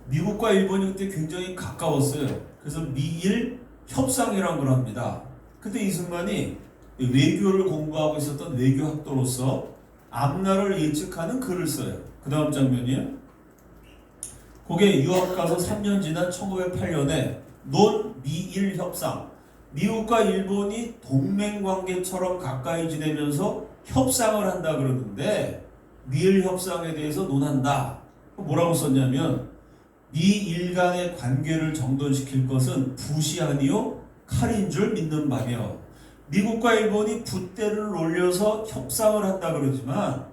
미국과 일본이 그때 굉장히 가까웠어요. 그래서 미일 협상이라는 걸 합니다. 그때 이승만이 외교를 공부하고 있었던 외교학도로서 앞날을 예측하는 글을 써요. 그 다음 장면이에요. 그게 유학 가서 3년 지난 1908년에 논미일 협상. 미국과 일본이 동맹관계처럼 가까이 지내면서 협상을 한다 그러는데 미일 협상에 대해서 논한다. 뭐라고 썼냐면 미일 간의 관계를 정돈시킬 것은 붓이 아니요 칼인 줄 믿는 바며 미국과 일본이 붓대를 올려서 협상을 한다 그러지만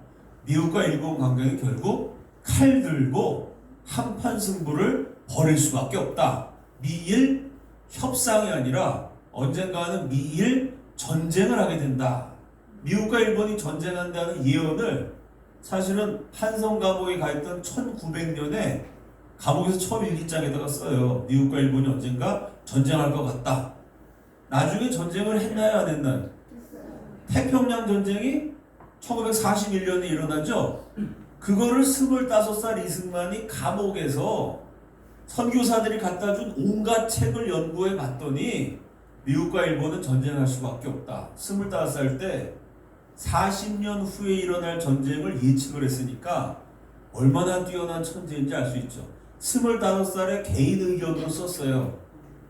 미국과 일본 관계는 결국 칼 들고 한판 승부를 벌일 수밖에 없다. 미일 협상이 아니라 언젠가는 미일 전쟁을 하게 된다. 미국과 일본이 전쟁한다는 예언을 사실은 한성 감옥에 가 있던 1900년에 감옥에서 처음 일기장에다가 써요. 미국과 일본이 언젠가 전쟁할 것 같다. 나중에 전쟁을 했나요, 안 했나요? 태평양 전쟁이 1941년에 일어나죠. 그거를 25살 이승만이 감옥에서 선교사들이 갖다 준 온갖 책을 연구해 봤더니 미국과 일본은 전쟁할 수밖에 없다. 25살 때 40년 후에 일어날 전쟁을 예측을 했으니까 얼마나 뛰어난 천재인지 알 수 있죠. 25살에 개인 의견으로 썼어요.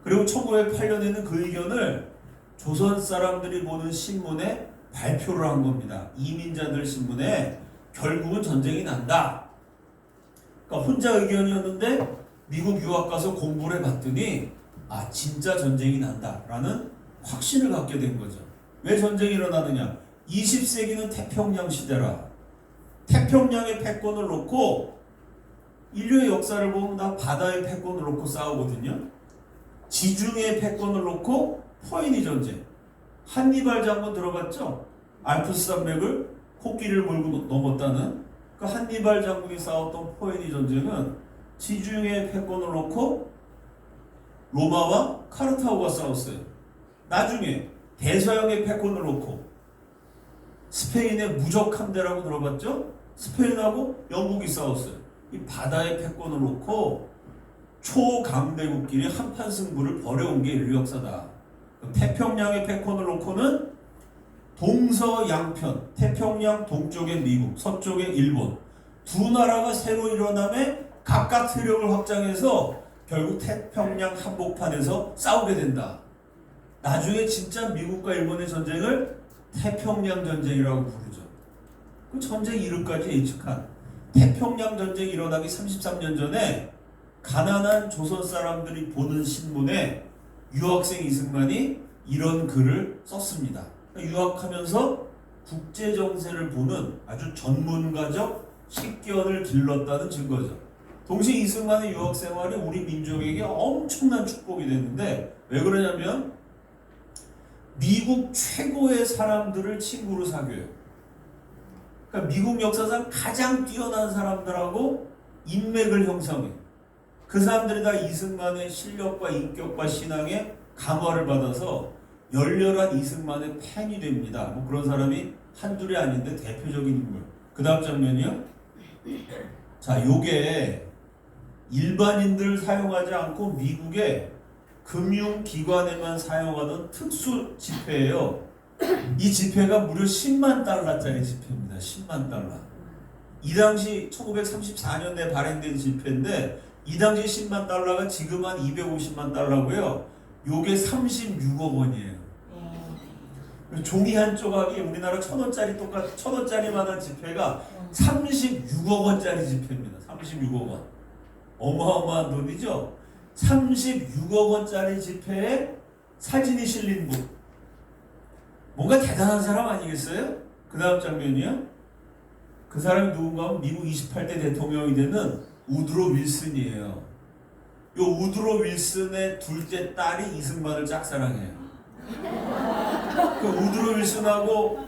그리고 1908년에는 그 의견을 조선 사람들이 보는 신문에 발표를 한 겁니다. 이민자들 신문에 결국은 전쟁이 난다. 그러니까 혼자 의견이었는데 미국 유학 가서 공부를 해봤더니 아 진짜 전쟁이 난다라는 확신을 갖게 된 거죠. 왜 전쟁이 일어나느냐? 20세기는 태평양 시대라. 태평양의 패권을 놓고 인류의 역사를 보면 다 바다의 패권을 놓고 싸우거든요. 지중해의 패권을 놓고 포에니 전쟁. 한니발 장군 들어봤죠? 알프스 산맥을 코끼리를 몰고 넘었다는 그 한니발 장군이 싸웠던 포에니 전쟁은 지중해의 패권을 놓고 로마와 카르타고가 싸웠어요. 나중에 대서양의 패권을 놓고 스페인의 무적 함대라고 들어봤죠? 스페인하고 영국이 싸웠어요. 이 바다의 패권을 놓고 초강대국끼리 한판 승부를 벌여온 게 인류 역사다. 태평양의 패권을 놓고는 동서양편, 태평양 동쪽의 미국, 서쪽의 일본 두 나라가 새로 일어남에 각각 세력을 확장해서 결국 태평양 한복판에서 싸우게 된다. 나중에 진짜 미국과 일본의 전쟁을 태평양 전쟁이라고 부르죠. 그 전쟁 이름까지 예측한 태평양 전쟁이 일어나기 33년 전에 가난한 조선 사람들이 보는 신문에 유학생 이승만이 이런 글을 썼습니다. 유학하면서 국제 정세를 보는 아주 전문가적 식견을 길렀다는 증거죠. 동시에 이승만의 유학 생활이 우리 민족에게 엄청난 축복이 됐는데 왜 그러냐면 미국 최고의 사람들을 친구로 사귀어요. 그러니까 미국 역사상 가장 뛰어난 사람들하고 인맥을 형성해. 그 사람들이 다 이승만의 실력과 인격과 신앙에 감화를 받아서 열렬한 이승만의 팬이 됩니다. 뭐 그런 사람이 한둘이 아닌데 대표적인 인물. 그 다음 장면이요. 자, 요게 일반인들 사용하지 않고 미국의 금융기관에만 사용하던 특수 지폐예요. 이 지폐가 무려 10만 달러짜리 지폐입니다. 10만 달러. 이 당시 1934년에 발행된 지폐인데 이 당시 10만 달러가 지금 한 250만 달러고요. 요게 36억 원이에요. 종이 한 조각이 우리나라 1,000원짜리 똑같은 1,000원짜리만한 지폐가 36억 원짜리 지폐입니다. 36억 원. 어마어마한 돈이죠. 36억 원짜리 지폐에 사진이 실린 분. 뭔가 대단한 사람 아니겠어요? 그 다음 장면이요. 그 사람이 누군가 하면 미국 28대 대통령이 되는 우드로 윌슨이에요. 요 우드로 윌슨의 둘째 딸이 이승만을 짝사랑해요. 그 우드로 윌슨하고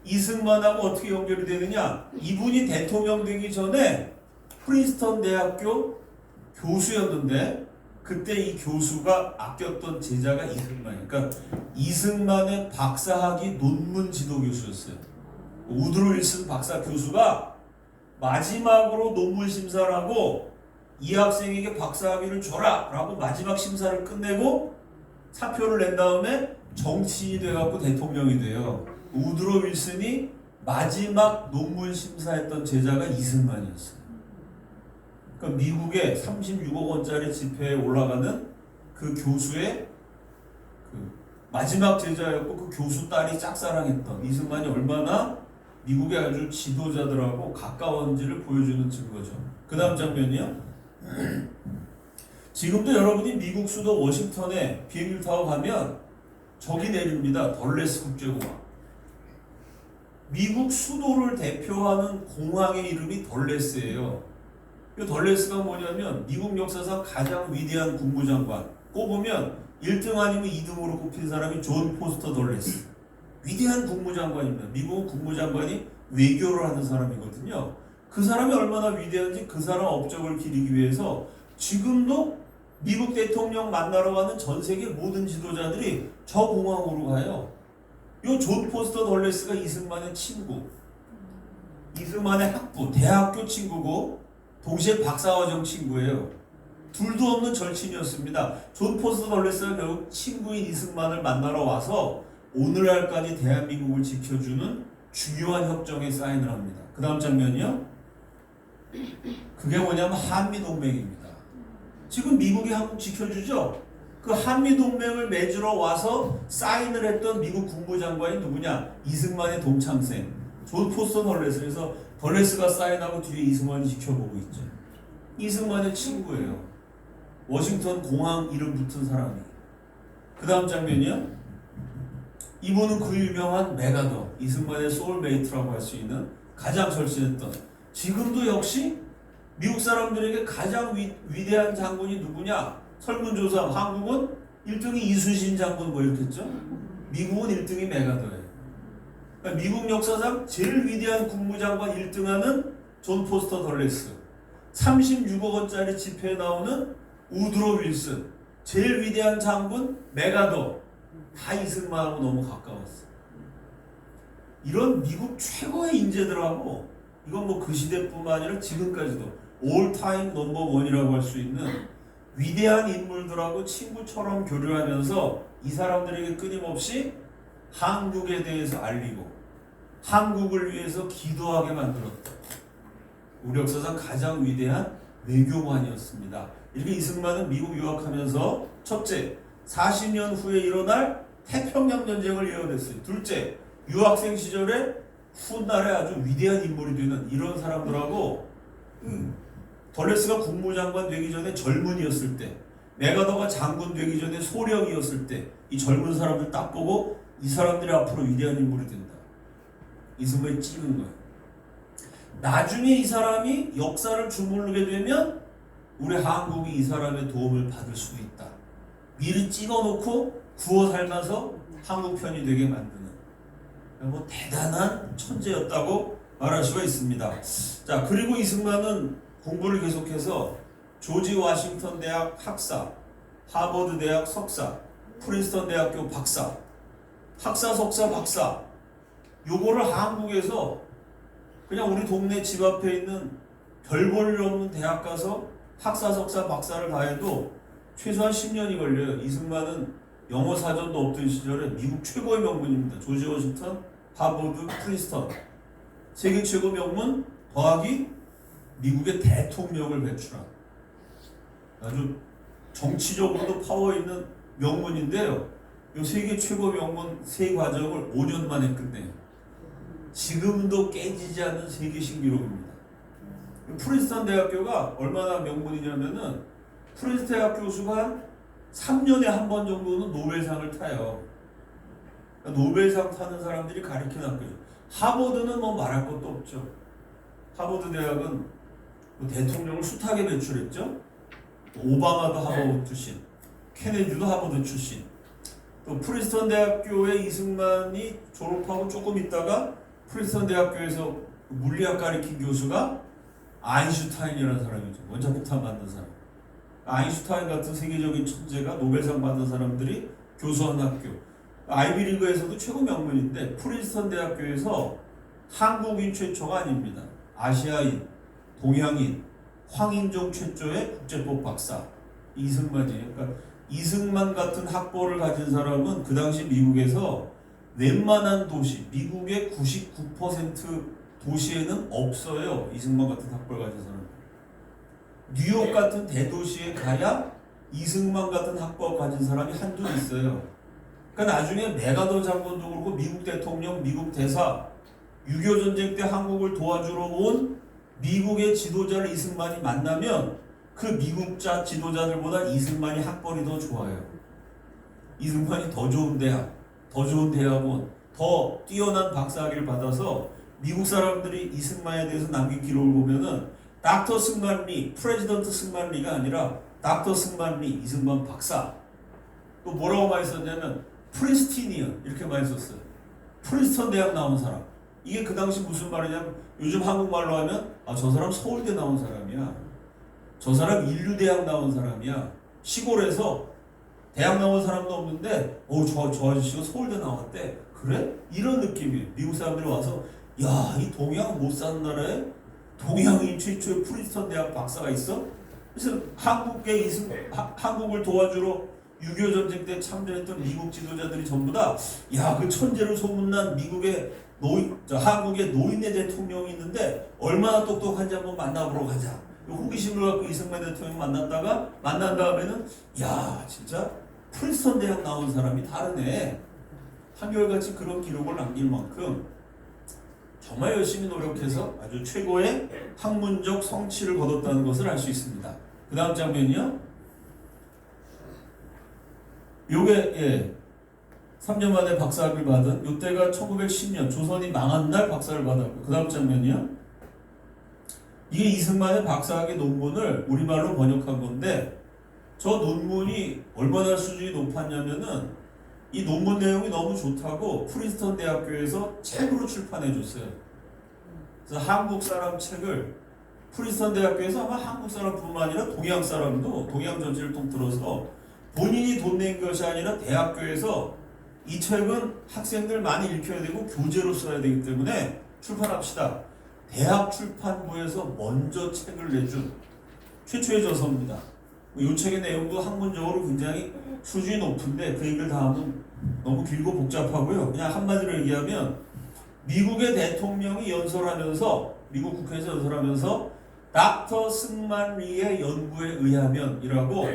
이승만하고 어떻게 연결이 되느냐? 이분이 대통령 되기 전에 프린스턴 대학교 교수였는데 그때 이 교수가 아꼈던 제자가 이승만이니까 그러니까 이승만의 박사학위 논문 지도 교수였어요. 우드로 윌슨 박사 교수가 마지막으로 논문 심사를 하고 이 학생에게 박사학위를 줘라 라고 마지막 심사를 끝내고 사표를 낸 다음에 정치인이 돼갖고 대통령이 돼요. 우드로 윌슨이 마지막 논문 심사했던 제자가 이승만이었어요. 그러니까 미국의 36억 원짜리 지폐에 올라가는 그 교수의 그 마지막 제자였고 그 교수 딸이 짝사랑했던 이승만이 얼마나 미국의 아주 지도자들하고 가까운지를 보여주는 증거죠. 그 다음 장면이요. 지금도 여러분이 미국 수도 워싱턴에 비행기를 타고 가면 저기 내립니다. 덜레스 국제공항. 미국 수도를 대표하는 공항의 이름이 덜레스예요. 이 덜레스가 뭐냐면 미국 역사상 가장 위대한 국무장관 꼽으면 1등 아니면 2등으로 꼽힌 사람이 존 포스터 덜레스. 위대한 국무장관입니다. 미국은 국무장관이 외교를 하는 사람이거든요. 그 사람이 얼마나 위대한지 그 사람 업적을 기리기 위해서 지금도 미국 대통령 만나러 가는 전 세계 모든 지도자들이 저 공항으로 가요. 이 존 포스터 덜레스가 이승만의 친구, 이승만의 학부, 대학교 친구고 동시에 박사과정 친구예요. 둘도 없는 절친이었습니다. 존 포스터 덜레스가 결국 친구인 이승만을 만나러 와서 오늘날까지 대한민국을 지켜주는 중요한 협정에 사인을 합니다. 그 다음 장면이요. 그게 뭐냐면 한미동맹입니다. 지금 미국이 한국 지켜주죠? 그 한미동맹을 맺으러 와서 사인을 했던 미국 국무장관이 누구냐? 이승만의 동창생 존 포스터 덜레스. 그래서 덜레스가 사인하고 뒤에 이승만이 지켜보고 있죠. 이승만의 친구예요. 워싱턴 공항 이름 붙은 사람이. 그 다음 장면이요. 이분은 그 유명한 메가더, 이승만의 소울메이트라고 할 수 있는 가장 절친했던, 지금도 역시 미국 사람들에게 가장 위대한 장군이 누구냐? 설문조사 한국은 1등이 이순신 장군 뭐 이렇겠죠? 미국은 1등이 메가더예요. 그러니까 미국 역사상 제일 위대한 국무장관 1등하는 존 포스터 덜레스, 36억 원짜리 지폐에 나오는 우드로 윌슨, 제일 위대한 장군 메가더, 다 이승만하고 너무 가까웠어요. 이런 미국 최고의 인재들하고, 이건 뭐 그 시대뿐만 아니라 지금까지도 올타임 넘버 원이라고 할 수 있는 위대한 인물들하고 친구처럼 교류하면서 이 사람들에게 끊임없이 한국에 대해서 알리고 한국을 위해서 기도하게 만들었다. 우리 역사상 가장 위대한 외교관이었습니다. 이렇게 이승만은 미국 유학하면서 첫째, 40년 후에 일어날 태평양 전쟁을 예언했어요. 둘째, 유학생 시절에 훗날에 아주 위대한 인물이 되는 이런 사람들하고 덜레스가 국무장관 되기 전에 젊은이였을 때, 메가더가 장군 되기 전에 소령이었을 때 이 젊은 사람들 딱 보고 이 사람들이 앞으로 위대한 인물이 된다. 이승만이 찍은 거예요. 나중에 이 사람이 역사를 주무르게 되면 우리 한국이 이 사람의 도움을 받을 수도 있다. 미리 찍어놓고 구워 삶아서 한국 편이 되게 만드는 뭐 대단한 천재였다고 말할 수가 있습니다. 자, 그리고 이승만은 공부를 계속해서 조지 워싱턴 대학 학사, 하버드 대학 석사, 프린스턴 대학교 박사, 학사, 석사, 박사, 요거를 한국에서 그냥 우리 동네 집 앞에 있는 별 볼 일 없는 대학 가서 학사, 석사, 박사를 다 해도 최소한 10년이 걸려요. 이승만은 영어 사전도 없던 시절에 미국 최고의 명문입니다. 조지 워싱턴, 하버드, 프린스턴. 세계 최고 명문 더하기 미국의 대통령을 배출한 아주 정치적으로도 파워 있는 명문인데요. 이 세계 최고 명문 세 과정을 5년 만에 끝내요. 지금도 깨지지 않는 세계 신기록입니다. 프린스턴 대학교가 얼마나 명문이냐면은 프린스턴 대학 교수가 한 3년에 한 번 정도는 노벨상을 타요. 그러니까 노벨상 타는 사람들이 가르치는 학교죠. 하버드는 뭐 말할 것도 없죠. 하버드 대학은 뭐 대통령을 숱하게 배출했죠. 오바마도 하버드 출신, 케네디도 하버드 출신. 또 프린스턴 대학교에 이승만이 졸업하고 조금 있다가 프린스턴 대학교에서 물리학 가르친 교수가 아인슈타인이라는 사람이죠. 원자폭탄 만든 사람. 아인슈타인 같은 세계적인 천재가 노벨상 받은 사람들이 교수한 학교. 아이비리그에서도 최고 명문인데 프린스턴 대학교에서 한국인 최초가 아닙니다. 아시아인, 동양인, 황인종 최초의 국제법 박사 이승만이에요. 그러니까 이승만 같은 학벌을 가진 사람은 그 당시 미국에서 웬만한 도시, 미국의 99% 도시에는 없어요. 이승만 같은 학벌 가진 사람. 뉴욕 같은 대도시에 가야 이승만 같은 학벌 가진 사람이 한두 있어요. 그러니까 나중에 메가더 장군도 그렇고 미국 대통령, 미국 대사, 6.25 전쟁 때 한국을 도와주러 온 미국의 지도자를 이승만이 만나면 그 미국자 지도자들보다 이승만이 학벌이 더 좋아요. 이승만이 더 좋은 대학, 더 좋은 대학원, 더 뛰어난 박사학위를 받아서 미국 사람들이 이승만에 대해서 남긴 기록을 보면은 닥터 승만리, 프레지던트 승만리가 아니라 닥터 승만리, 이승만 박사. 또 뭐라고 많이 썼냐면 프린스티니언 이렇게 많이 썼어요. 프린스턴 대학 나온 사람. 이게 그 당시 무슨 말이냐면 요즘 한국말로 하면 저 사람 서울대 나온 사람이야. 저 사람 인류대학 나온 사람이야. 시골에서 대학 나온 사람도 없는데 저 아저씨가 서울대 나왔대. 그래? 이런 느낌이에요. 미국 사람들이 와서 야, 이 동양 못 사는 나라에 동양인 최초의 프린스턴 대학 박사가 있어? 그래서 한국을 도와주러 6.25 전쟁 때 참전했던 미국 지도자들이 전부 다 야, 그 천재로 소문난 미국의 한국의 노인네 대통령이 있는데 얼마나 똑똑한지 한번 만나보러 가자. 호기심을 갖고 이승만 대통령 만난 다음에는 야, 진짜 프린스턴 대학 나온 사람이 다르네. 한결같이 그런 기록을 남길 만큼 정말 열심히 노력해서 아주 최고의 학문적 성취를 거뒀다는 것을 알 수 있습니다. 그 다음 장면이요. 요게 3년 만에 박사학위를 받은 요때가 1910년 조선이 망한 날 박사를 받았고 그 다음 장면이요. 이게 이승만의 박사학위 논문을 우리말로 번역한 건데 저 논문이 얼마나 수준이 높았냐면은 이 논문 내용이 너무 좋다고 프린스턴 대학교에서 책으로 출판해 줬어요. 그래서 한국 사람 책을 프린스턴 대학교에서 아마 한국 사람뿐만 아니라 동양 사람도 동양 전체를 통틀어서 본인이 돈 낸 것이 아니라 대학교에서 이 책은 학생들 많이 읽혀야 되고 교재로 써야 되기 때문에 출판합시다. 대학 출판부에서 먼저 책을 내준 최초의 저서입니다. 이 책의 내용도 학문적으로 굉장히 수준이 높은데 그 얘기를 다 하면 너무 길고 복잡하고요. 그냥 한마디로 얘기하면 미국의 대통령이 연설하면서 미국 국회에서 연설하면서 닥터 승만리의 연구에 의하면이라고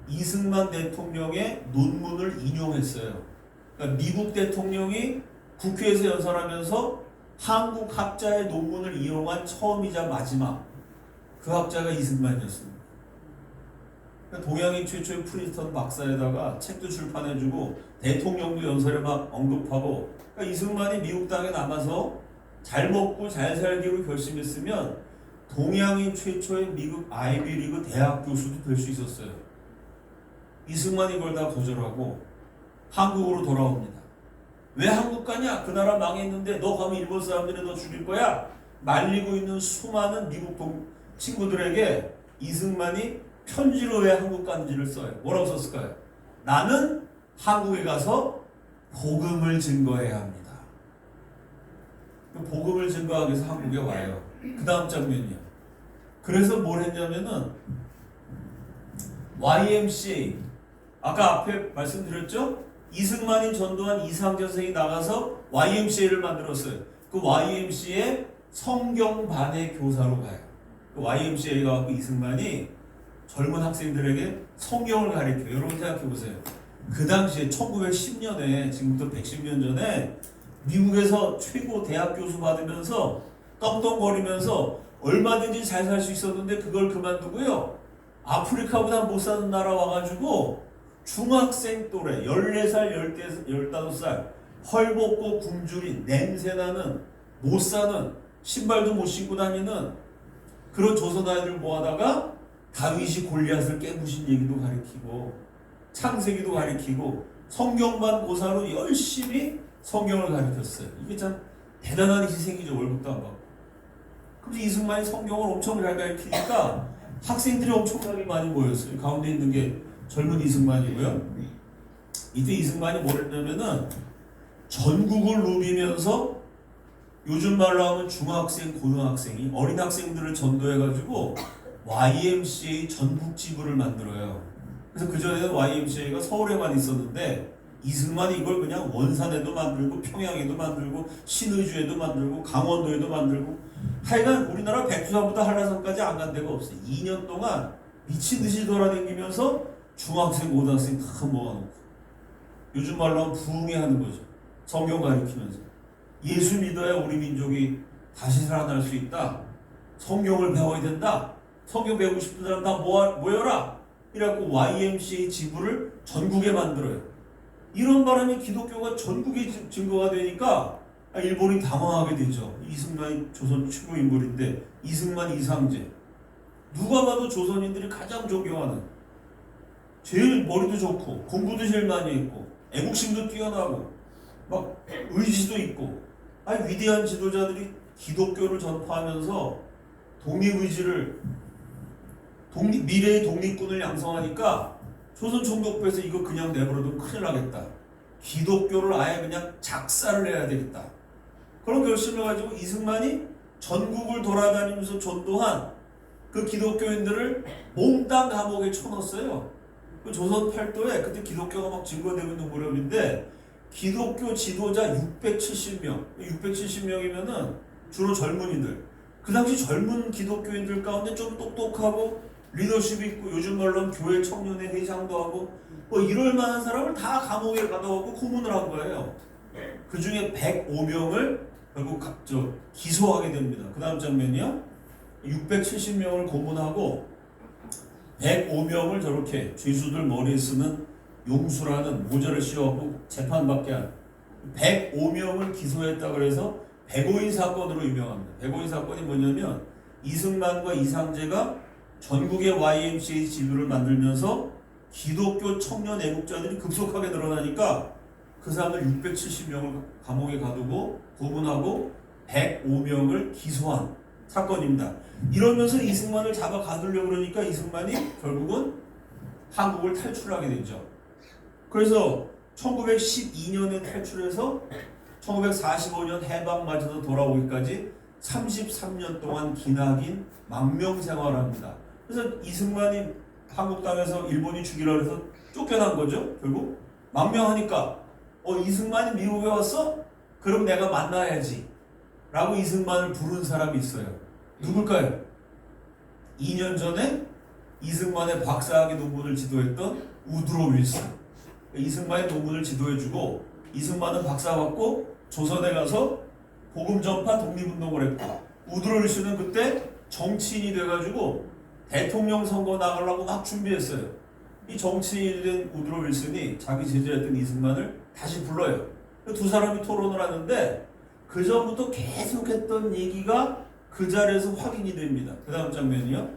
이승만 대통령의 논문을 인용했어요. 그러니까 미국 대통령이 국회에서 연설하면서 한국 학자의 논문을 이용한 처음이자 마지막 그 학자가 이승만이었습니다. 동양인 최초의 프린스턴 박사에다가 책도 출판해주고 대통령도 연설에 막 언급하고 그러니까 이승만이 미국 땅에 남아서 잘 먹고 잘 살기로 결심했으면 동양인 최초의 미국 아이비리그 대학 교수도 될 수 있었어요. 이승만이 이걸 다 거절하고 한국으로 돌아옵니다. 왜 한국 가냐? 그 나라 망했는데 너 가면 일본 사람들이 너 죽일 거야? 말리고 있는 수많은 미국 친구들에게 이승만이 편지로 왜 한국 간지를 써요? 뭐라고 썼을까요? 나는 한국에 가서 복음을 증거해야 합니다. 복음을 증거하기 위해서 한국에 와요. 그 다음 장면이요. 그래서 뭘 했냐면은 YMCA 아까 앞에 말씀드렸죠? 이승만이 전도한 이상전 선생이 나가서 YMCA를 만들었어요. 그 YMCA 성경반의 교사로 가요. 그 YMCA가 갖고 이승만이 젊은 학생들에게 성경을 가르쳐요. 여러분 생각해 보세요. 그 당시에 1910년에 지금부터 110년 전에 미국에서 최고 대학 교수 받으면서 떵떵거리면서 얼마든지 잘 살 수 있었는데 그걸 그만두고요. 아프리카보다 못 사는 나라 와가지고 중학생 또래 14살, 15살 헐벗고 굶주린 냄새나는 못 사는 신발도 못 신고 다니는 그런 조선 아이들 모아다가 다윗이 골리앗을 깨부신 얘기도 가르치고 창세기도 가르치고 성경반 고사로 열심히 성경을 가르쳤어요. 이게 참 대단한 희생이죠. 월급도 안 받고. 그래서 이승만이 성경을 엄청 잘 가르치니까 학생들이 엄청나게 많이 모였어요. 가운데 있는 게 젊은 이승만이고요. 이때 이승만이 뭘 했냐면은 전국을 누비면서 요즘 말로 하면 중학생, 고등학생이 어린 학생들을 전도해가지고 YMCA 전국 지부를 만들어요. 그래서 그전에는 YMCA가 서울에만 있었는데 이승만이 이걸 그냥 원산에도 만들고 평양에도 만들고 신의주에도 만들고 강원도에도 만들고 하여간 우리나라 백두산부터 한라산까지 안 간 데가 없어요. 2년 동안 미친 듯이 돌아다니면서 중학생, 고등학생 다 모아놓고 요즘 말로 하면 부흥회하는 거죠. 성경 가리키면서 예수 믿어야 우리 민족이 다시 살아날 수 있다. 성경을 배워야 된다. 성경 배우고 싶은 사람 다 모여라. 이래갖고 YMCA 지부를 전국에 만들어요. 이런 바람에 기독교가 전국에 증거가 되니까 일본이 당황하게 되죠. 이승만이 조선 최고 인물인데 이승만, 이상제 누가 봐도 조선인들이 가장 존경하는 제일 머리도 좋고 공부도 제일 많이 했고 애국심도 뛰어나고 막 의지도 있고 위대한 지도자들이 기독교를 전파하면서 독립의지를 미래의 독립군을 양성하니까 조선 총독부에서 이거 그냥 내버려두면 큰일 나겠다. 기독교를 아예 그냥 작사를 해야 되겠다. 그런 결심을 가지고 이승만이 전국을 돌아다니면서 전도한 그 기독교인들을 몽땅 감옥에 쳐넣었어요. 그 조선 팔도에 그때 기독교가 막 증거되고 있는 무렵인데 기독교 지도자 670명, 670명이면은 주로 젊은이들. 그 당시 젊은 기독교인들 가운데 좀 똑똑하고 리더십 있고 요즘 말로 하면 교회 청년회 회장도 하고 뭐 이럴 만한 사람을 다 감옥에 가둬갖고 고문을 한 거예요. 그 중에 105명을 결국 기소하게 됩니다. 그 다음 장면이요. 670명을 고문하고 105명을 저렇게 죄수들 머리에 쓰는 용수라는 모자를 씌워갖고 재판받게 한 105명을 기소했다 그래서 백오인 사건으로 유명합니다. 백오인 사건이 뭐냐면 이승만과 이상제가 전국의 YMCA 지부를 만들면서 기독교 청년 애국자들이 급속하게 늘어나니까 그 사람들 670명을 감옥에 가두고 고문하고 105명을 기소한 사건입니다. 이러면서 이승만을 잡아 가두려고 그러니까 이승만이 결국은 한국을 탈출하게 되죠. 그래서 1912년에 탈출해서 1945년 해방 맞아서 돌아오기까지 33년 동안 기나긴 망명 생활을 합니다. 그래서 이승만이 한국 땅에서 일본이 죽이라 해서 쫓겨난 거죠. 결국 망명하니까 이승만이 미국에 왔어? 그럼 내가 만나야지 라고 이승만을 부른 사람이 있어요. 누굴까요? 2년 전에 이승만의 박사학위 논문을 지도했던 우드로 윌슨. 이승만의 논문을 지도해주고 이승만은 박사 받고 조선에 가서 복음 전파 독립운동을 했고 우드로 윌슨은 그때 정치인이 돼가지고 대통령 선거 나가려고 막 준비했어요. 이 정치인이 된 우드로 윌슨이 자기 제자였던 이승만을 다시 불러요. 두 사람이 토론을 하는데 그 전부터 계속했던 얘기가 그 자리에서 확인이 됩니다. 그 다음 장면이요.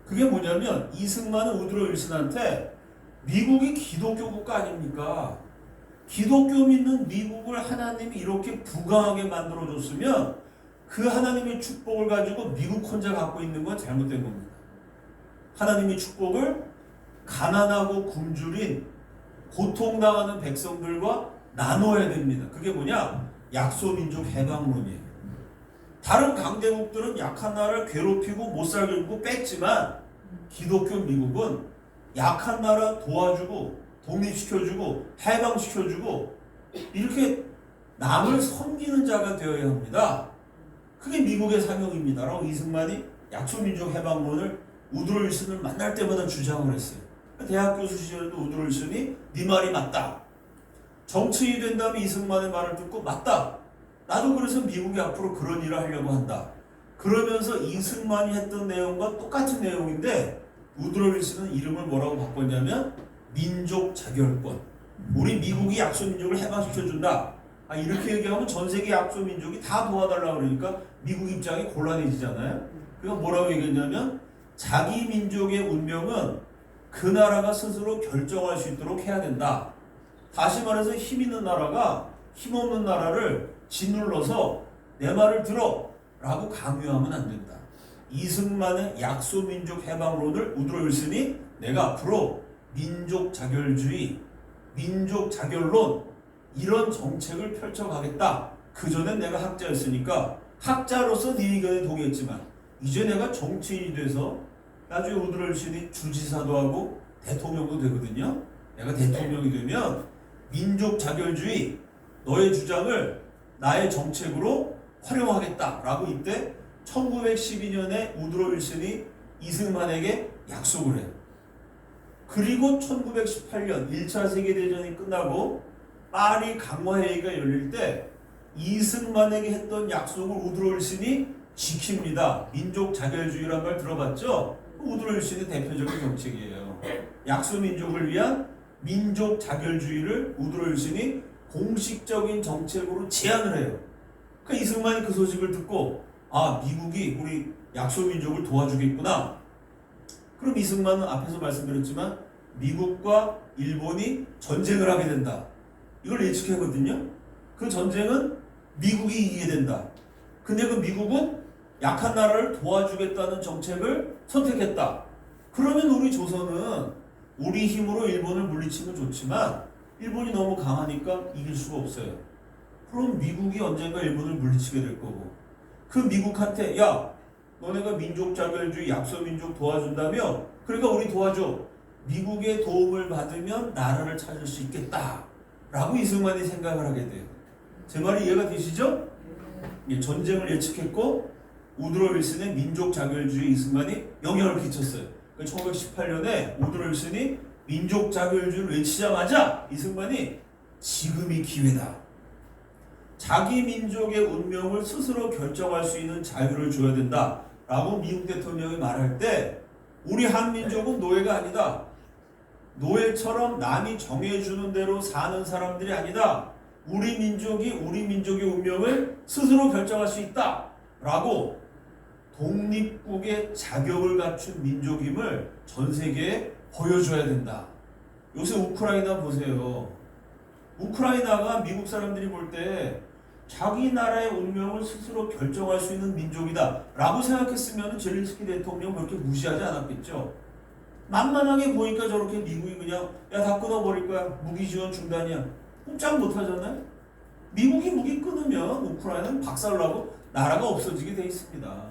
그게 뭐냐면 이승만은 우드로 윌슨한테 미국이 기독교 국가 아닙니까? 기독교 믿는 미국을 하나님이 이렇게 부강하게 만들어줬으면 그 하나님의 축복을 가지고 미국 혼자 갖고 있는 건 잘못된 겁니다. 하나님의 축복을 가난하고 굶주린 고통당하는 백성들과 나눠야 됩니다. 그게 뭐냐? 약소민족 해방론이에요. 다른 강대국들은 약한 나라를 괴롭히고 못살게 굴고 뺐지만 기독교 미국은 약한 나라 도와주고 독립시켜주고 해방시켜주고 이렇게 남을 섬기는 자가 되어야 합니다. 그게 미국의 사명입니다. 라고 이승만이 약소민족 해방론을 우드로 윌슨을 만날 때마다 주장을 했어요. 대학 교수 시절에도 우드로 윌슨이 네 말이 맞다. 정치인이 된 다음에 이승만의 말을 듣고 맞다. 나도 그래서 미국이 앞으로 그런 일을 하려고 한다. 그러면서 이승만이 했던 내용과 똑같은 내용인데 우드로 윌슨은 이름을 뭐라고 바꿨냐면 민족 자결권. 우리 미국이 약소민족을 해방시켜준다. 이렇게 얘기하면 전 세계 약소민족이 다 도와달라고 그러니까 미국 입장이 곤란해지잖아요. 그러니까 뭐라고 얘기했냐면 자기 민족의 운명은 그 나라가 스스로 결정할 수 있도록 해야 된다. 다시 말해서 힘 있는 나라가 힘없는 나라를 짓눌러서 내 말을 들어 라고 강요하면 안 된다. 이승만의 약소민족 해방론을 우드로 윌슨이 내가 앞으로 민족 자결주의, 민족 자결론 이런 정책을 펼쳐가겠다. 그전엔 내가 학자였으니까 학자로서 네 의견에 동의했지만 이제 내가 정치인이 돼서 나중에 우드럴신이 주지사도 하고 대통령도 되거든요. 내가 대통령이 되면 민족 자결주의 너의 주장을 나의 정책으로 활용하겠다라고 이때 1912년에 우드로 윌슨이 이승만에게 약속을 해요. 그리고 1918년 1차 세계대전이 끝나고 파리 강화회의가 열릴 때 이승만에게 했던 약속을 우드로 윌슨이 지킵니다. 민족 자결주의란 말 들어봤죠? 우드로 윌슨의 대표적인 정책이에요. 약소민족을 위한 민족 자결주의를 우드로 윌슨이 공식적인 정책으로 제안을 해요. 그러니까 이승만이 그 소식을 듣고 아, 미국이 우리 약소민족을 도와주겠구나. 그럼 이승만은 앞에서 말씀드렸지만 미국과 일본이 전쟁을 하게 된다. 이걸 예측하거든요. 그 전쟁은 미국이 이기게 된다. 근데 그 미국은 약한 나라를 도와주겠다는 정책을 선택했다. 그러면 우리 조선은 우리 힘으로 일본을 물리치면 좋지만 일본이 너무 강하니까 이길 수가 없어요. 그럼 미국이 언젠가 일본을 물리치게 될 거고 그 미국한테 야 너네가 민족자결주의 약소민족 도와준다며 그러니까 우리 도와줘. 미국의 도움을 받으면 나라를 찾을 수 있겠다 라고 이승만이 생각을 하게 돼요. 제 말이 이해가 되시죠? 전쟁을 예측했고 우드로 윌슨의 민족자결주의 이승만이 영향을 끼쳤어요. 1918년에 우드로 윌슨이 민족자결주의를 외치자마자 이승만이 지금이 기회다. 자기 민족의 운명을 스스로 결정할 수 있는 자유를 줘야 된다 라고 미국 대통령이 말할 때 우리 한민족은 노예가 아니다. 노예처럼 남이 정해주는 대로 사는 사람들이 아니다. 우리 민족의 운명을 스스로 결정할 수 있다 라고 독립국의 자격을 갖춘 민족임을 전 세계에 보여줘야 된다. 요새 우크라이나 보세요. 우크라이나가 미국 사람들이 볼 때 자기 나라의 운명을 스스로 결정할 수 있는 민족이다 라고 생각했으면 젤렌스키 대통령 그렇게 무시하지 않았겠죠. 만만하게 보니까 저렇게 미국이 그냥 야 다 끊어버릴 거야. 무기 지원 중단이야. 꼼짝 못하잖아요. 미국이 무기 끊으면 우크라이나는 박살나고 나라가 없어지게 돼 있습니다.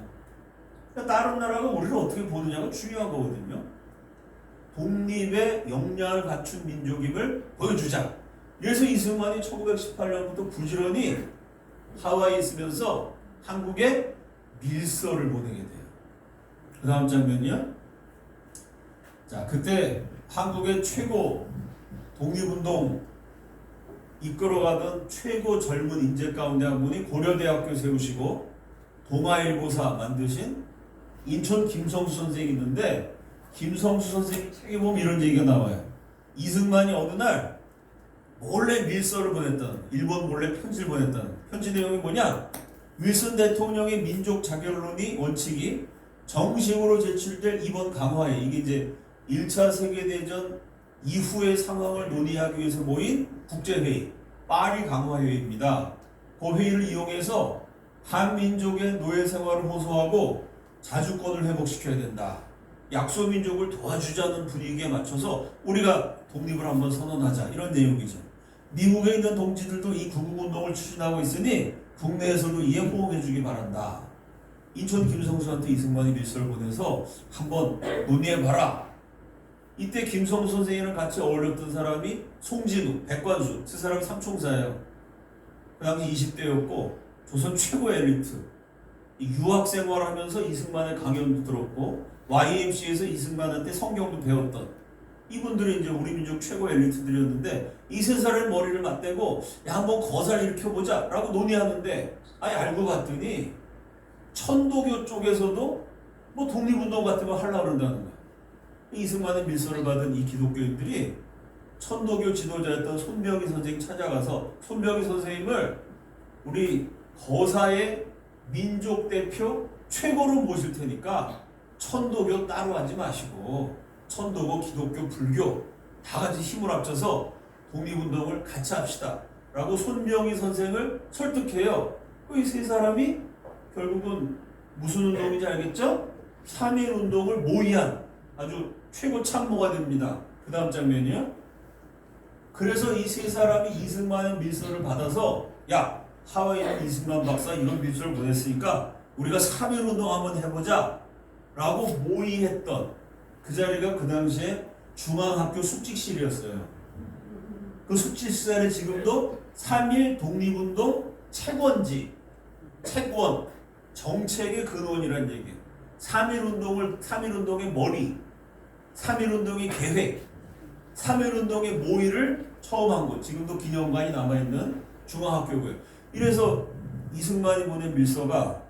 그러니까 다른 나라가 우리를 어떻게 보느냐가 중요한 거거든요. 독립의 역량을 갖춘 민족임을 보여주자. 그래서 이승만이 1918년부터 부지런히 하와이에 있으면서 한국에 밀서를 보내게 돼요. 그 다음 장면이요. 자, 그때 한국의 최고 독립운동 이끌어가던 최고 젊은 인재 가운데 한 분이 고려대학교 세우시고 동아일보사 만드신 인천 김성수 선생이 있는데 김성수 선생이 책에 보면 이런 얘기가 나와요. 이승만이 어느 날 몰래 밀서를 보냈다는, 일본 몰래 편지를 보냈다는. 편지 내용이 뭐냐? 윌슨 대통령의 민족 자결론이 원칙이 정식으로 제출될 이번 강화회, 이게 이제 1차 세계대전 이후의 상황을 논의하기 위해서 모인 국제회의, 파리 강화회의입니다. 그 회의를 이용해서 한민족의 노예 생활을 호소하고 자주권을 회복시켜야 된다. 약소민족을 도와주자는 분위기에 맞춰서 우리가 독립을 한번 선언하자. 이런 내용이죠. 미국에 있는 동지들도 이 구국운동을 추진하고 있으니 국내에서도 이에 호응해 주기 바란다. 인천 김성수한테 이승만이 밀서를 보내서 한번 논의해봐라. 이때 김성수 선생이랑 같이 어울렸던 사람이 송진우, 백관수, 세 사람이 삼총사예요. 그 당시 20대였고 조선 최고의 엘리트. 유학생활을 하면서 이승만의 강연도 들었고 YMC에서 이승만한테 성경도 배웠던 이분들이 이제 우리 민족 최고 엘리트들이었는데 이 세 사람의 머리를 맞대고 야 한번 거사를 일으켜보자 라고 논의하는데 아니 알고 봤더니 천도교 쪽에서도 뭐 독립운동 같은 거 하려고 그런다는 거야. 이승만의 밀서를 받은 이 기독교인들이 천도교 지도자였던 손병희 선생 찾아가서 손병희 선생님을 우리 거사의 민족 대표 최고로 모실 테니까 천도교 따로 하지 마시고 천도교, 기독교, 불교 다 같이 힘을 합쳐서 독립운동을 같이 합시다 라고 손병희 선생을 설득해요. 이 세 사람이 결국은 무슨 운동인지 알겠죠? 3.1운동을 모의한 아주 최고 참모가 됩니다. 그 다음 장면이요. 그래서 이 세 사람이 이승만의 밀서를 받아서 야 하와이는 이승만 박사 이런 밀서를 보냈으니까 우리가 3.1운동 한번 해보자 라고 모의했던 그 자리가 그 당시에 중앙학교 숙직실이었어요. 그 숙직실에 지금도 3.1 독립운동 채권지, 채권, 정책의 근원이란 얘기예요. 3.1운동의 머리, 3.1운동의 계획, 3.1운동의 모의를 처음 한 곳, 지금도 기념관이 남아있는 중앙학교고요. 이래서 이승만이 보낸 밀서가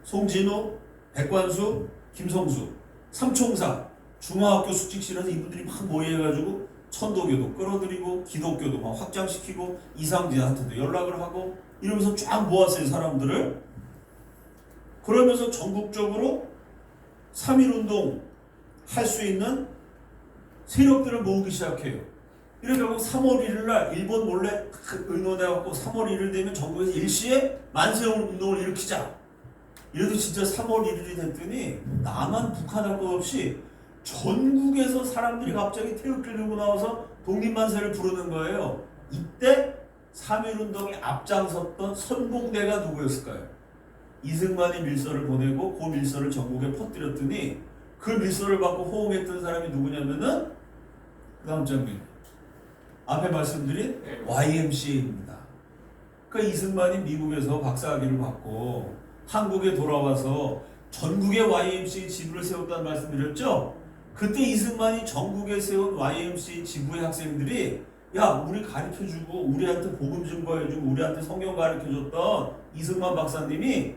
송진우, 백관수, 김성수, 삼총사, 중앙학교 숙직실에서 이분들이 막 모여가지고 천도교도 끌어들이고 기독교도 막 확장시키고 이상진한테도 연락을 하고 이러면서 쫙 모았어요, 사람들을. 그러면서 전국적으로 3.1운동 할 수 있는 세력들을 모으기 시작해요. 이래 결국 3월 1일 날 일본 몰래 의논해갖고 3월 1일 되면 전국에서 일시에 만세운동을 일으키자. 이래도 진짜 3월 1일이 됐더니 남한 북한 할 것 없이 전국에서 사람들이 갑자기 태극기를 들고 나와서 독립만세를 부르는 거예요. 이때 3.1운동에 앞장섰던 선봉대가 누구였을까요? 이승만이 밀서를 보내고 그 밀서를 전국에 퍼뜨렸더니 그 밀서를 받고 호응했던 사람이 누구냐면은 그 다음 장면 앞에 말씀드린 YMCA입니다. 그러니까 이승만이 미국에서 박사학위를 받고 한국에 돌아와서 전국에 YMCA 지부를 세웠다는 말씀드렸죠? 그때 이승만이 전국에 세운 YMCA 지부의 학생들이 야 우리 가르쳐주고 우리한테 복음 증거해주고 우리한테 성경 가르쳐줬던 이승만 박사님이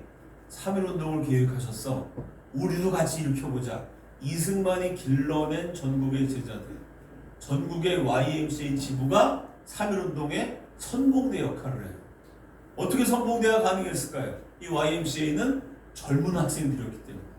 3.1운동을 계획하셨어. 우리도 같이 일으켜보자. 이승만이 길러낸 전국의 제자들, 전국의 YMCA 지부가 3.1운동의 선봉대 역할을 해요. 어떻게 선봉대가 가능했을까요? 이 YMCA는 젊은 학생들이었기 때문에.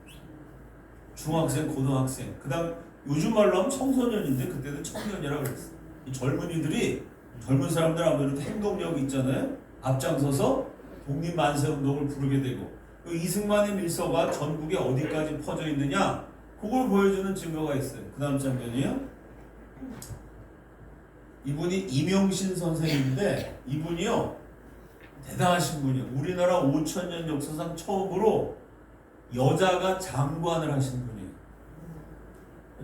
중학생, 고등학생, 그 다음 요즘 말로 하면 청소년인데 그때는 청년이라고 그랬어요. 이 젊은이들이, 젊은 사람들 아무래도 행동력이 있잖아요. 앞장서서 독립만세운동을 부르게 되고 이승만의 밀서가 전국에 어디까지 퍼져 있느냐 그걸 보여주는 증거가 있어요. 그 다음 장면이요. 이분이 이명신 선생인데 이분이요 대단하신 분이에요. 우리나라 5,000년 역사상 처음으로 여자가 장관을 하신 분이에요.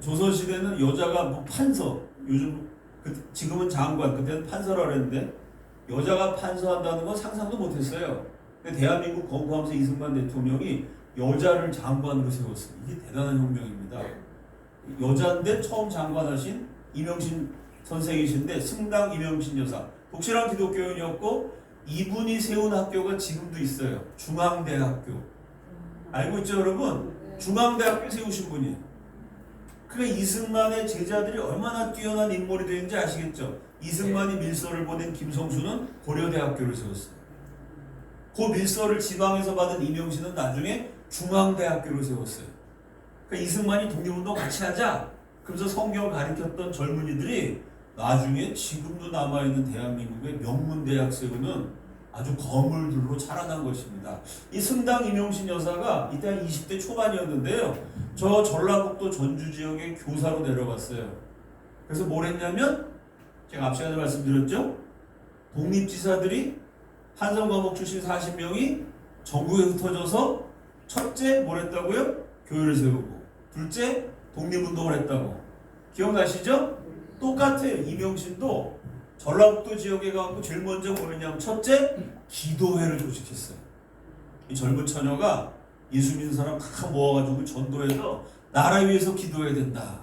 조선시대는 여자가 뭐 판서, 요즘 지금은 장관, 그때는 판서라고 했는데 여자가 판서한다는 건 상상도 못했어요. 근데 대한민국 건국하면서 이승만 대통령이 여자를 장관으로 세웠어요. 이게 대단한 혁명입니다. 여자인데 처음 장관하신 이명신 선생이신데 승당 이명신 여사, 독실한 기독교인이었고 이분이 세운 학교가 지금도 있어요. 중앙대학교. 알고 있죠 여러분? 중앙대학교 세우신 분이에요. 그러니까 이승만의 제자들이 얼마나 뛰어난 인물이 되는지 아시겠죠? 이승만이 밀서를 보낸 김성수는 고려대학교를 세웠어요. 그 밀서를 지방에서 받은 이명신은 나중에 중앙대학교를 세웠어요. 그러니까 이승만이 독립운동 같이 하자. 그래서 성경을 가르쳤던 젊은이들이 나중에 지금도 남아있는 대한민국의 명문대학 세우는 아주 거물들로 자라난 것입니다. 이 승당 이명신 여사가 이때 한 20대 초반이었는데요. 저 전라북도 전주 지역의 교사로 내려갔어요. 그래서 뭘 했냐면 제가 앞 시간에 말씀드렸죠. 독립지사들이 한성과목 출신 40명이 전국에 흩어져서 첫째 뭘 했다고요? 교회를 세우고 둘째 독립운동을 했다고. 기억나시죠? 똑같아요. 이명신도 전라북도 지역에 가고 제일 먼저 뭐 했냐면 첫째 기도회를 조직했어요. 이 젊은 처녀가 예수 믿는 사람 다 모아가지고 전도해서 나라 위해서 기도해야 된다.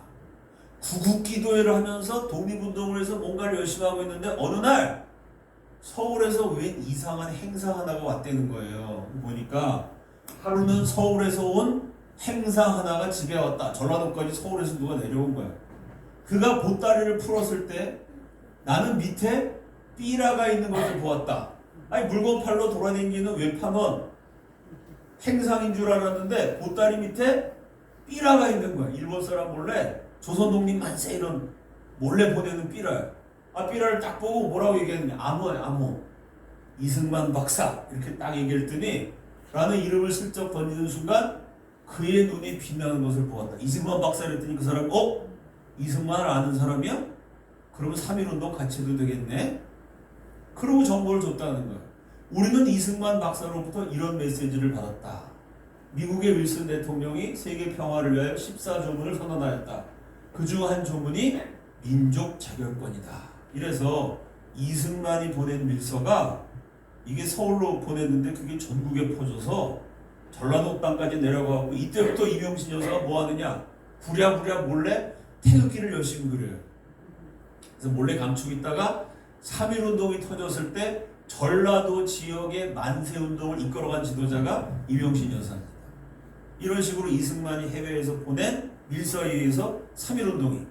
구국기도회를 하면서 독립운동을 해서 뭔가를 열심히 하고 있는데 어느 날 서울에서 웬 이상한 행사 하나가 왔다는 거예요. 보니까 하루는 서울에서 온 행사 하나가 집에 왔다. 전라도까지 서울에서 누가 내려온 거야. 그가 보따리를 풀었을 때 나는 밑에 삐라가 있는 것을 보았다. 아니 물건 팔러 돌아다니는 외판원 행상인 줄 알았는데 보따리 밑에 삐라가 있는 거야. 일본 사람 몰래 조선 독립 만세 이런 몰래 보내는 삐라야. 아 삐라를 딱 보고 뭐라고 얘기했느냐. 암호야 암호. 이승만 박사 이렇게 딱 얘기했더니 라는 이름을 슬쩍 던지는 순간 그의 눈이 빛나는 것을 보았다. 이승만 박사를 했더니 그 사람 이승만을 아는 사람이야? 그러면 3.1운동 같이 해도 되겠네? 그러고 정보를 줬다는 거야. 우리는 이승만 박사로부터 이런 메시지를 받았다. 미국의 윌슨 대통령이 세계 평화를 위하여 14조문을 선언하였다. 그중 한 조문이 민족 자결권이다. 이래서 이승만이 보낸 밀서가 이게 서울로 보냈는데 그게 전국에 퍼져서 전라도 땅까지 내려가고 이때부터 이명신 여사가 뭐 하느냐? 부랴부랴 몰래 태극기를 열심히 그려요. 그래서 몰래 감추고 있다가 3.1운동이 터졌을 때 전라도 지역의 만세운동을 이끌어간 지도자가 이명신 여사입니다. 이런 식으로 이승만이 해외에서 보낸 밀서에 의해서 3.1운동이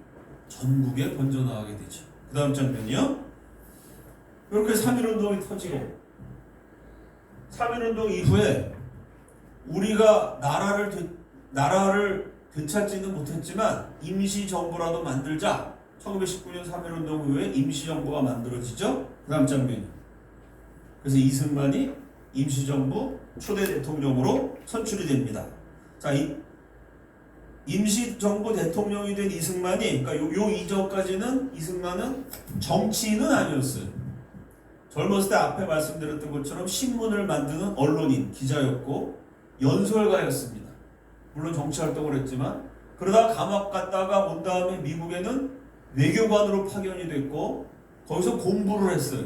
전국에 번져나가게 되죠. 그 다음 장면이요. 이렇게 3.1운동이 터지고 3.1운동 이후에 우리가 나라를 되찾지는 못했지만 임시정부라도 만들자. 1919년 3.1운동 이후에 임시정부가 만들어지죠. 그 다음 장면이. 그래서 이승만이 임시정부 초대 대통령으로 선출이 됩니다. 자, 이 임시정부 대통령이 된 이승만이, 그러니까 요 이전까지는 이승만은 정치인은 아니었어요. 젊었을 때 앞에 말씀드렸던 것처럼 신문을 만드는 언론인, 기자였고 연설가였습니다. 물론 정치활동을 했지만 그러다가 감옥 갔다가 온 다음에 미국에는 외교관으로 파견이 됐고 거기서 공부를 했어요.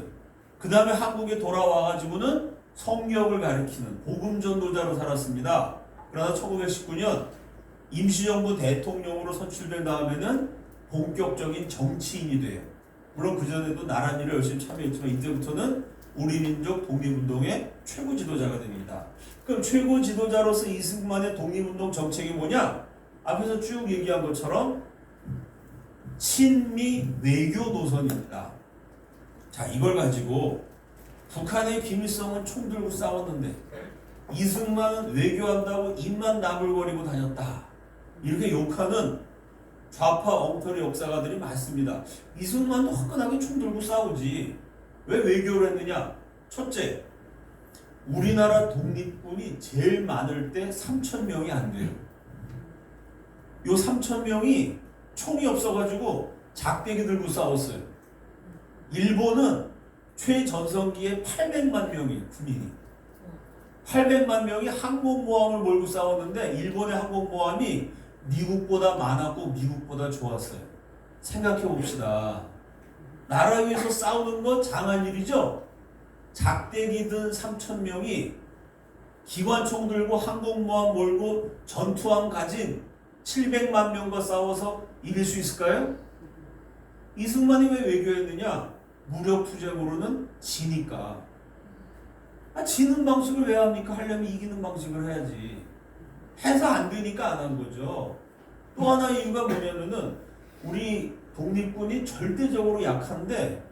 그 다음에 한국에 돌아와가지고는 성경을 가르치는 복음 전도자로 살았습니다. 그러나 1919년 임시정부 대통령으로 선출된 다음에는 본격적인 정치인이 돼요. 물론 그전에도 나란 일을 열심히 참여했지만 이때부터는 우리 민족 독립운동의 최고 지도자가 됩니다. 그럼 최고 지도자로서 이승만의 독립운동 정책이 뭐냐? 앞에서 쭉 얘기한 것처럼 친미 외교 노선입니다. 자, 이걸 가지고 북한의 김일성은 총 들고 싸웠는데 이승만은 외교한다고 입만 나불거리고 다녔다. 이렇게 욕하는 좌파 엉터리 역사가들이 많습니다. 이승만도 화끈하게 총 들고 싸우지. 왜 외교를 했느냐? 첫째, 우리나라 독립군이 제일 많을 때 3,000명이 안 돼요. 요 3,000명이 총이 없어가지고 작대기 들고 싸웠어요. 일본은 최전성기에 800만 명이에요. 군인이. 800만 명이 항공모함을 몰고 싸웠는데 일본의 항공모함이 미국보다 많았고 미국보다 좋았어요. 생각해 봅시다. 나라 위에서 싸우는 건 장한 일이죠. 작대기 든 3,000명이 기관총 들고 항공모함 몰고 전투함 가진 700만 명과 싸워서 이길 수 있을까요? 이승만이 왜 외교했느냐? 무력투쟁으로는 지니까. 지는 방식을 왜 합니까? 하려면 이기는 방식을 해야지. 해서 안 되니까 안 한 거죠. 또 하나의 이유가 뭐냐면은 우리 독립군이 절대적으로 약한데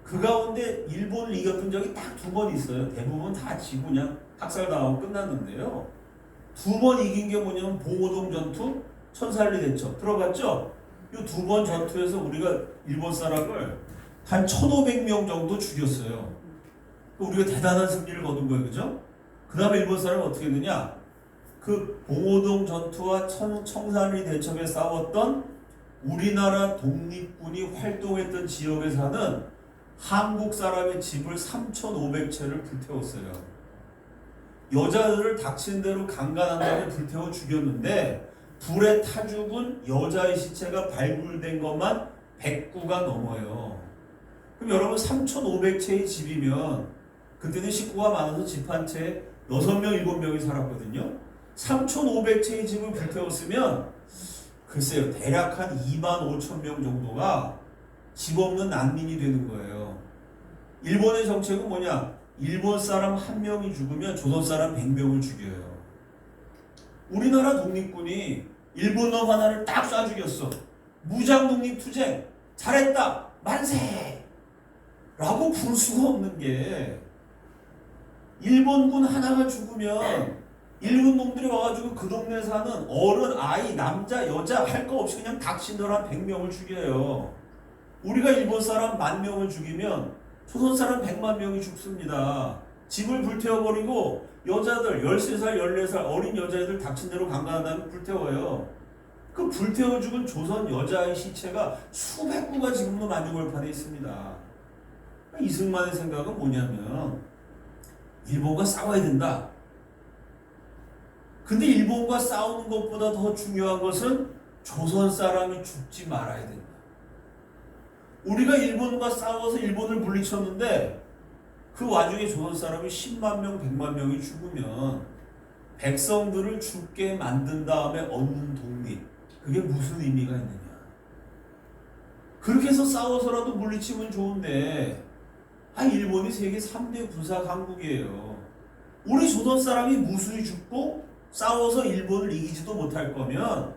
그 가운데 일본을 이겼던 적이 딱 2번 있어요. 대부분 다 지고 그냥 학살당하고 끝났는데요. 2번 이긴 게 뭐냐면 봉오동 전투, 천살리 대첩. 들어봤죠? 이 2번 전투에서 우리가 일본 사람을 한 1,500명 정도 죽였어요. 우리가 대단한 승리를 거둔 거예요. 그죠? 그 다음에 일본 사람은 어떻게 했느냐? 그 봉오동 전투와 청산리 대첩에 싸웠던 우리나라 독립군이 활동했던 지역에 사는 한국 사람의 집을 3,500채를 불태웠어요. 여자들을 닥친 대로 강간한 다음에 불태워 죽였는데 불에 타 죽은 여자의 시체가 발굴된 것만 100구가 넘어요. 그럼 여러분 3,500채의 집이면 그때는 식구가 많아서 집 한 채에 6명, 7명이 살았거든요. 3,500채의 집을 불태웠으면 글쎄요, 대략 한 25,000명 정도가 집 없는 난민이 되는 거예요. 일본의 정책은 뭐냐? 일본 사람 1명이 죽으면 조선 사람 100명을 죽여요. 우리나라 독립군이 일본 놈 하나를 딱 쏴 죽였어. 무장 독립투쟁 잘했다 만세! 라고 부를 수가 없는 게 일본군 하나가 죽으면 일본 놈들이 와가지고 그 동네에 사는 어른, 아이, 남자, 여자 할 거 없이 그냥 닥친들 한 100명을 죽여요. 우리가 일본 사람 10,000명을 죽이면 조선 사람 100만 명이 죽습니다. 집을 불태워버리고 여자들 13살, 14살 어린 여자애들 닥친 대로 강간한 다음에 불태워요. 그 불태워 죽은 조선 여자의 시체가 수백 구가 지금도 만주골판에 있습니다. 이승만의 생각은 뭐냐면 일본과 싸워야 된다. 근데 일본과 싸우는 것보다 더 중요한 것은 조선 사람이 죽지 말아야 된다. 우리가 일본과 싸워서 일본을 물리쳤는데 그 와중에 조선 사람이 10만 명, 100만 명이 죽으면 백성들을 죽게 만든 다음에 얻는 독립, 그게 무슨 의미가 있느냐. 그렇게 해서 싸워서라도 물리치면 좋은데 일본이 세계 3대 군사 강국이에요. 우리 조선 사람이 무수히 죽고 싸워서 일본을 이기지도 못할 거면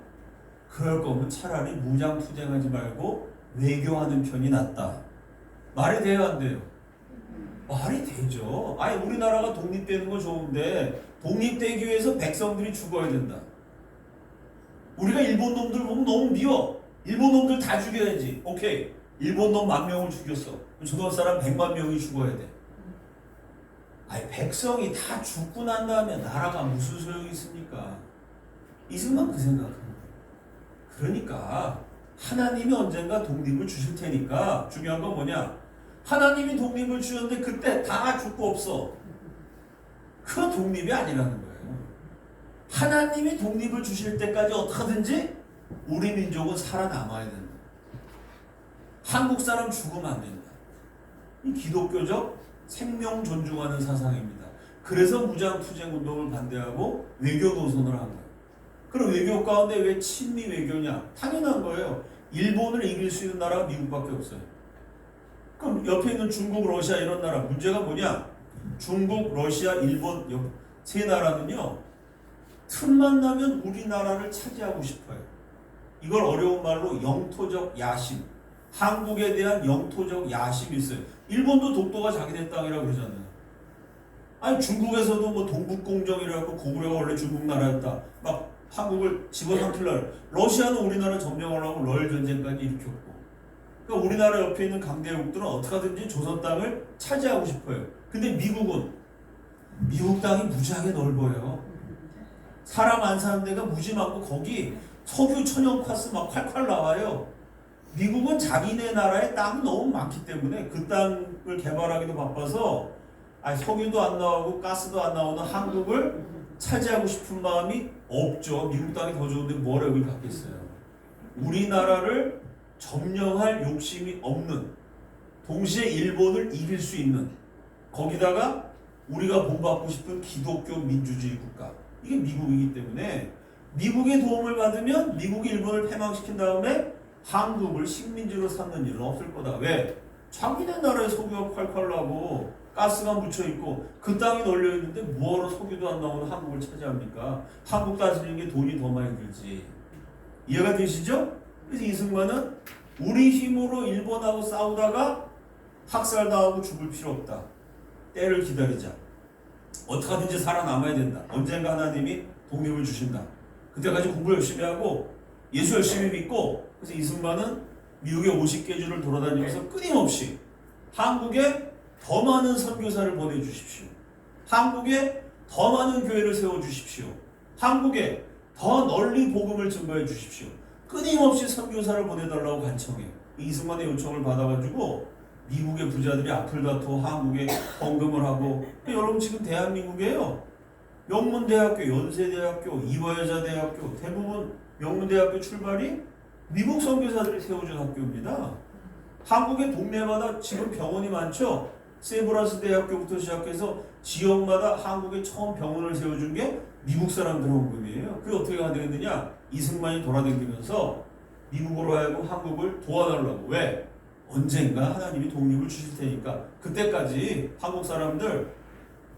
그럴 거면 차라리 무장투쟁하지 말고 외교하는 편이 낫다. 말이 돼요, 안 돼요? 말이 되죠. 우리나라가 독립되는 거 좋은데 독립되기 위해서 백성들이 죽어야 된다. 우리가 일본 놈들 보면 너무 미워. 일본 놈들 다 죽여야지. 오케이. 일본 놈 10,000명을 죽였어. 조선 사람 100만 명이 죽어야 돼. 백성이 다 죽고 난 다음에 나라가 무슨 소용이 있습니까? 이승만 그 생각합니다. 그러니까 하나님이 언젠가 독립을 주실 테니까 중요한 건 뭐냐? 하나님이 독립을 주셨는데 그때 다 죽고 없어. 그건 독립이 아니라는 거예요. 하나님이 독립을 주실 때까지 어떻게든지 우리 민족은 살아남아야 된다. 한국 사람 죽으면 안 된다. 이 기독교적 생명 존중하는 사상입니다. 그래서 무장투쟁 운동을 반대하고 외교 노선을 한 거예요. 그럼 외교 가운데 왜 친미 외교냐? 당연한 거예요. 일본을 이길 수 있는 나라가 미국밖에 없어요. 그럼 옆에 있는 중국, 러시아 이런 나라 문제가 뭐냐? 중국, 러시아, 일본 세 나라는요. 틈만 나면 우리나라를 차지하고 싶어요. 이걸 어려운 말로 영토적 야심. 한국에 대한 영토적 야심이 있어요. 일본도 독도가 자기네 땅이라고 그러잖아요. 중국에서도 뭐 동북공정이라고 고구려가 원래 중국 나라였다. 막 한국을 집어삼키려고. 러시아는 우리나라 점령하려고 러일 전쟁까지 일으켰고. 그러니까 우리나라 옆에 있는 강대국들은 어떻게든지 조선 땅을 차지하고 싶어요. 근데 미국은 미국 땅이 무지하게 넓어요. 사람 안 사는 데가 무지 많고 거기 석유 천연가스 막 콸콸 나와요. 미국은 자기네 나라에 땅이 너무 많기 때문에 그 땅을 개발하기도 바빠서 석유도 안 나오고 가스도 안 나오는 한국을 차지하고 싶은 마음이 없죠. 미국 땅이 더 좋은데 뭘 여기 갖겠어요. 우리나라를 점령할 욕심이 없는, 동시에 일본을 이길 수 있는, 거기다가 우리가 본받고 싶은 기독교 민주주의 국가, 이게 미국이기 때문에 미국의 도움을 받으면 미국이 일본을 패망시킨 다음에 한국을 식민지로 삼는 일은 없을 거다. 왜? 자기네 나라에 석유가 콸콸 나고 가스가 묻혀있고 그 땅이 널려있는데 뭐하러 석유도 안 나오는 한국을 차지합니까? 한국 다스리는 게 돈이 더 많이 들지. 이해가 되시죠? 그래서 이승만은 우리 힘으로 일본하고 싸우다가 학살당하고 죽을 필요 없다. 때를 기다리자. 어떻게든지 살아남아야 된다. 언젠가 하나님이 독립을 주신다. 그때까지 공부 열심히 하고 예수 열심히 믿고, 그래서 이승만은 미국의 50개 주를 돌아다니면서 끊임없이 한국에 더 많은 선교사를 보내주십시오. 한국에 더 많은 교회를 세워주십시오. 한국에 더 널리 복음을 증거해 주십시오. 끊임없이 선교사를 보내달라고 간청해요. 이승만의 요청을 받아가지고 미국의 부자들이 앞을 다투어 한국에 헌금을 하고, 여러분 지금 대한민국이에요. 명문대학교, 연세대학교, 이화여자대학교, 대부분 명문대학교 출발이 미국 선교사들이 세워준 학교입니다. 한국의 동네마다 지금 병원이 많죠. 세브란스 대학교부터 시작해서 지역마다 한국에 처음 병원을 세워준 게 미국 사람들 헌금이에요. 그게 어떻게 가능했느냐? 이승만이 돌아다니면서 미국으로 하여금 한국을 도와달라고. 왜? 언젠가 하나님이 독립을 주실 테니까 그때까지 한국 사람들,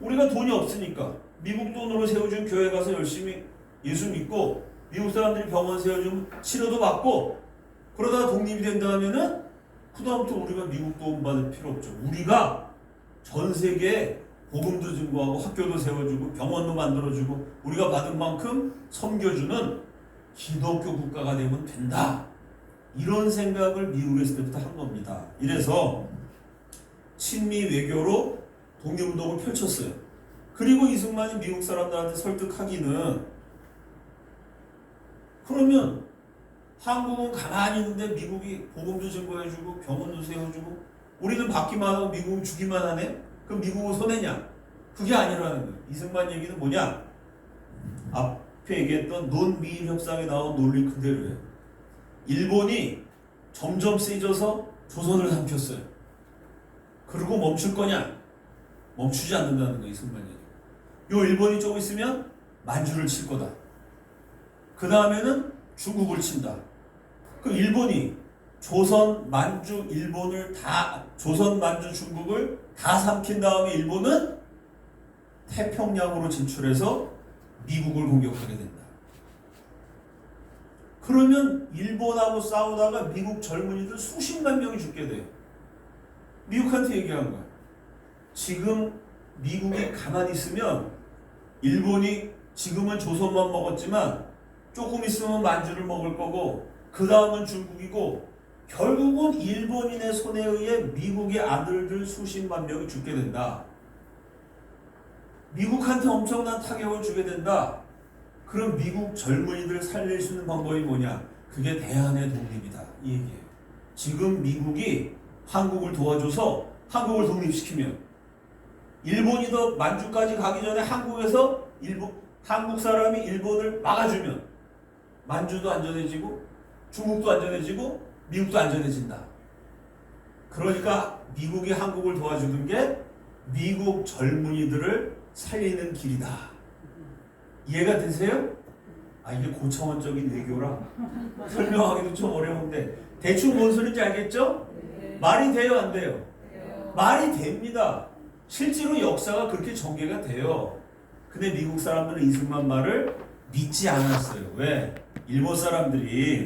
우리가 돈이 없으니까 미국 돈으로 세워준 교회 가서 열심히 예수 믿고 미국 사람들이 병원 세워주면 치료도 받고, 그러다가 독립이 된다 하면은 그다음부터 우리가 미국 도움 받을 필요 없죠. 우리가 전 세계에 복음도 증거하고 학교도 세워주고 병원도 만들어주고 우리가 받은 만큼 섬겨주는 기독교 국가가 되면 된다. 이런 생각을 미국에 있을 때부터 한 겁니다. 이래서 친미 외교로 독립운동을 펼쳤어요. 그리고 이승만이 미국 사람들한테 설득하기는, 그러면 한국은 가만히 있는데 미국이 복음도 증거해주고 병원도 세워주고 우리는 받기만 하고 미국은 주기만 하네? 그럼 미국은 손해냐? 그게 아니라는 거예요. 이승만 얘기는 뭐냐? 앞에 얘기했던 논미일 협상에 나온 논리 그대로예요. 일본이 점점 세져서 조선을 삼켰어요. 그리고 멈출 거냐? 멈추지 않는다는 거 이승만이. 요 일본이 조금 있으면 만주를 칠 거다. 그 다음에는 중국을 친다. 그 일본이 조선, 만주, 일본을 다 조선, 만주, 중국을 다 삼킨 다음에 일본은 태평양으로 진출해서 미국을 공격하게 된다. 그러면 일본하고 싸우다가 미국 젊은이들 수십만 명이 죽게 돼요. 미국한테 얘기한 거야. 지금 미국이 가만히 있으면 일본이 지금은 조선만 먹었지만 조금 있으면 만주를 먹을 거고 그 다음은 중국이고 결국은 일본인의 손에 의해 미국의 아들들 수십만 명이 죽게 된다. 미국한테 엄청난 타격을 주게 된다. 그럼 미국 젊은이들 살릴 수 있는 방법이 뭐냐? 그게 대한의 독립이다. 이 얘기예요. 지금 미국이 한국을 도와줘서 한국을 독립시키면 일본이 더 만주까지 가기 전에 한국에서 한국 사람이 일본을 막아주면 만주도 안전해지고 중국도 안전해지고 미국도 안전해진다. 그러니까 미국이 한국을 도와주는 게 미국 젊은이들을 살리는 길이다. 이해가 되세요? 이게 고차원적인 외교라 설명하기도 좀 어려운데 대충 뭔 소리인지 알겠죠? 말이 돼요, 안 돼요? 말이 됩니다. 실제로 역사가 그렇게 전개가 돼요. 근데 미국 사람들은 이승만 말을 믿지 않았어요. 왜? 일본 사람들이